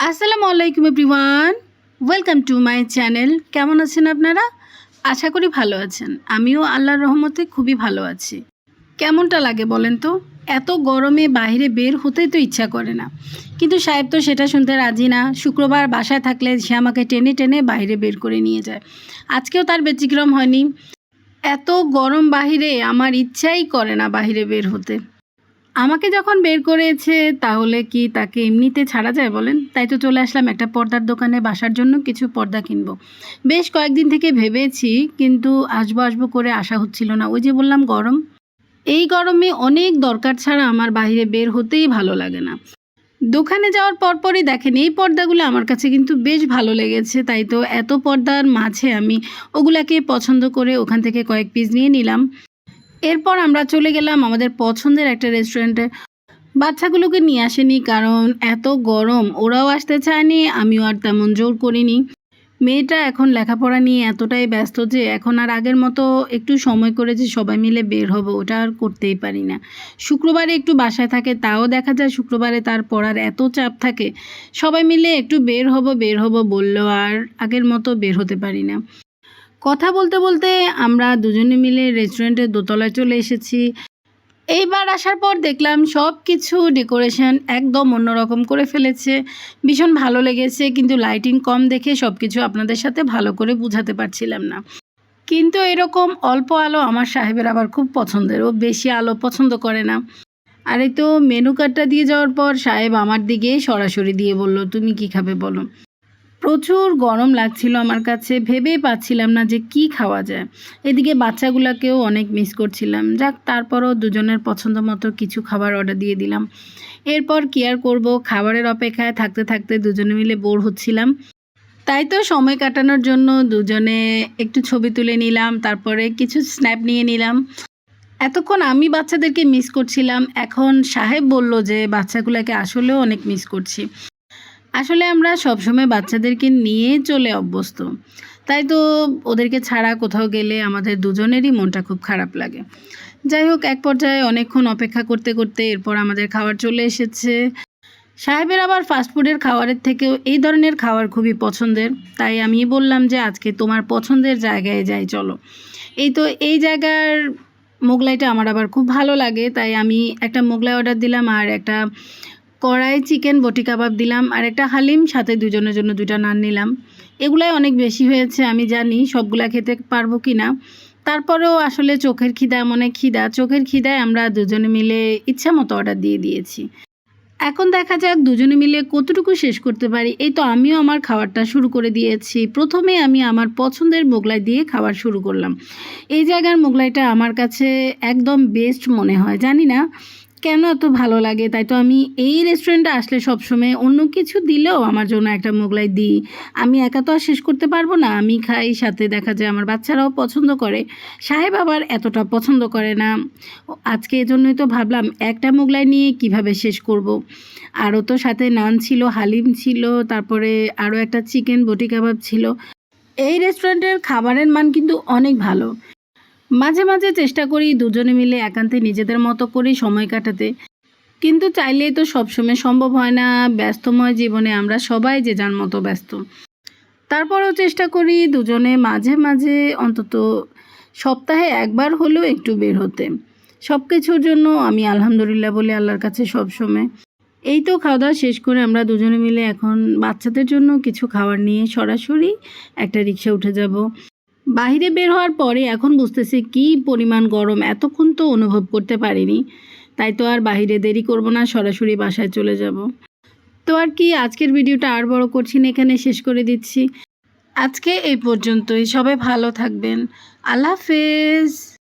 আসসালামু আলাইকুম everyone, welcome to my channel. কেমন আছেন আপনারা? আশা করি ভালো আছেন। আমিও আল্লাহর রহমতে খুবই ভালো আছি। কেমনটা লাগে বলেন তো? এত গরমে বাইরে বের হতেই তো ইচ্ছা করে না, কিন্তু সাহেব তো সেটা শুনতে রাজি না। শুক্রবার বাসায় থাকলে সে আমাকে টেনে টেনে বাইরে বের করে নিয়ে যায়। আজকেও তার ব্যতিক্রম হয়নি। এত গরম বাহিরে আমার ইচ্ছাই করে না বাইরে বের হতে। আমাকে যখন বের করেছে তাহলে কি তাকে এমনিতে ছাড়া যায় বলেন? তাই তো চলে আসলাম একটা পর্দার দোকানে বাসার জন্য কিছু পর্দা কিনবো। বেশ কয়েকদিন থেকে ভেবেছি, কিন্তু আসবো আসবো করে আসা হচ্ছিল না। ওই যে বললাম গরম, এই গরমে অনেক দরকার ছাড়া আমার বাইরে বের হতেই ভালো লাগে না। দোকানে যাওয়ার পরপরই দেখেন এই পর্দাগুলো আমার কাছে কিন্তু বেশ ভালো লেগেছে। তাই তো এত পর্দার মাঝে আমি ওগুলাকে পছন্দ করে ওখান থেকে কয়েক পিস নিয়ে নিলাম। এরপর আমরা চলে গেলাম আমাদের পছন্দের একটা রেস্টুরেন্টে। বাচ্চাগুলোকে নিয়ে আসেনি, কারণ এত গরম ওরাও আসতে চায়নি, আমিও আর তেমন জোর করিনি। মেয়েটা এখন লেখাপড়া নিয়ে এতটাই ব্যস্ত যে এখন আর আগের মতো একটু সময় করে যে সবাই মিলে বের হবো ওটা আর করতেই পারি না। শুক্রবারে একটু বাসায় থাকে, তাও দেখা যায় শুক্রবারে তার পড়ার এত চাপ থাকে, সবাই মিলে একটু বের হব বললেও আর আগের মতো বের হতে পারি না। কথা বলতে বলতে আমরা দুজনে মিলে রেস্টুরেন্টের দোতলায় চলে এসেছি। এইবার আসার পর দেখলাম সব কিছু ডেকোরেশন একদম অন্যরকম করে ফেলেছে। ভীষণ ভালো লেগেছে, কিন্তু লাইটিং কম দেখে সব কিছু আপনাদের সাথে ভালো করে বুঝাতে পারছিলাম না। কিন্তু এরকম অল্প আলো আমার সাহেবের আবার খুব পছন্দের, ও বেশি আলো পছন্দ করে না। আর এই তো মেনু কার্ডটা দিয়ে যাওয়ার পর সাহেব আমার দিকে সরাসরি দিয়ে বলল, তুমি কি খাবে বলো। প্রচুর গরম লাগছিল আমার কাছে, ভেবেই পাচ্ছিলাম না যে কি খাওয়া যায়। এদিকে বাচ্চাগুলোকেও অনেক মিস করছিলাম। যাক, তারপরও দুজনের পছন্দ মতো কিছু খাবার অর্ডার দিয়ে দিলাম। এরপর কি আর করব, খাবারের অপেক্ষায় থাকতে থাকতে দুজনে মিলে বোর হচ্ছিলাম। তাই তো সময় কাটানোর জন্য দুজনে একটু ছবি তুলে নিলাম, তারপরে কিছু স্ন্যাপ নিয়ে নিলাম। এতক্ষণ আমি বাচ্চাদেরকে মিস করছিলাম, এখন সাহেব বলল যে বাচ্চাগুলোকে আসলেও অনেক মিস করছি। আসলে আমরা সবসময় বাচ্চাদেরকে নিয়ে চলে অভ্যস্ত, তাই তো ওদেরকে ছাড়া কোথাও গেলে আমাদের দুজনেরই মনটা খুব খারাপ লাগে। যাই হোক, এক পর্যায়ে অনেকক্ষণ অপেক্ষা করতে করতে এরপর আমাদের খাবার চলে এসেছে। সাহেবের আবার ফাস্টফুডের খাবারের থেকেও এই ধরনের খাবার খুবই পছন্দের, তাই আমি বললাম যে আজকে তোমার পছন্দের জায়গায় যাই চলো। এই তো এই জায়গার মোগলাইটা আমার আবার খুব ভালো লাগে, তাই আমি একটা মোগলাই অর্ডার দিলাম, আর একটা কড়াই চিকেন বটি কাবাব দিলাম, আর একটা হালিম, সাথে দুজনের জন্য 2টা নান নিলাম। এগুলাই অনেক বেশি হয়েছে, আমি জানি সবগুলা খেতে পারবো কি না। তারপরেও আসলে চোখের খিদা মনে খিদা, চোখের খিদায় আমরা দুজনে মিলে ইচ্ছা মতো অর্ডার দিয়ে দিয়েছি। এখন দেখা যাক দুজনে মিলে কতটুকু শেষ করতে পারি। এই তো আমিও আমার খাবারটা শুরু করে দিয়েছি। প্রথমে আমি আমার পছন্দের মোগলাই দিয়ে খাবার শুরু করলাম। এই জায়গার মোগলাইটা আমার কাছে একদম বেস্ট মনে হয়, জানি না কেন এত ভালো লাগে। তাই তো আমি এই রেস্টুরেন্টে আসলে সবসময় অন্য কিছু দিলেও আমার জন্য একটা মোগলাই দিই। আমি একা তো আর শেষ করতে পারবো না, আমি খাই, সাথে দেখা যায় আমার বাচ্চারাও পছন্দ করে। সাহেব আবার এতটা পছন্দ করে না। আজকে এজন্যই তো ভাবলাম একটা মোগলাই নিয়ে কিভাবে শেষ করব। আরও তো সাথে নান ছিল, হালিম ছিল, তারপরে আরও একটা চিকেন বটি কাবাব ছিল। এই রেস্টুরেন্টের খাবারের মান কিন্তু অনেক ভালো। মাঝে মাঝে চেষ্টা করি দুজনে মিলে একান্তে নিজেদের মতো করেই সময় কাটাতে, কিন্তু চাইলেই তো সবসময় সম্ভব হয় না। ব্যস্তময় জীবনে আমরা সবাই যে যার মতো ব্যস্ত। তারপরেও চেষ্টা করি দুজনে মাঝে মাঝে অন্তত সপ্তাহে একবার হলেও একটু বের হতে। সব কিছুর জন্য আমি আলহামদুলিল্লাহ বলি আল্লাহর কাছে সবসময়। এই তো খাওয়া দাওয়া শেষ করে আমরা দুজনে মিলে এখন বাচ্চাদের জন্য কিছু খাবার নিয়ে সরাসরি একটা রিক্সা উঠে যাব। বাইরে বের হওয়ার পরে এখন বুঝতেছি কী পরিমাণ গরম, এতক্ষণ তো অনুভব করতে পারিনি। তাই তো আর বাইরে দেরি করব না, সরাসরি বাসায় চলে যাব। তো আর কি, আজকের ভিডিওটা আর বড় করছি না, এখানে শেষ করে দিচ্ছি। আজকে এই পর্যন্তই। সবাই ভালো থাকবেন। আল্লাহ হাফেজ।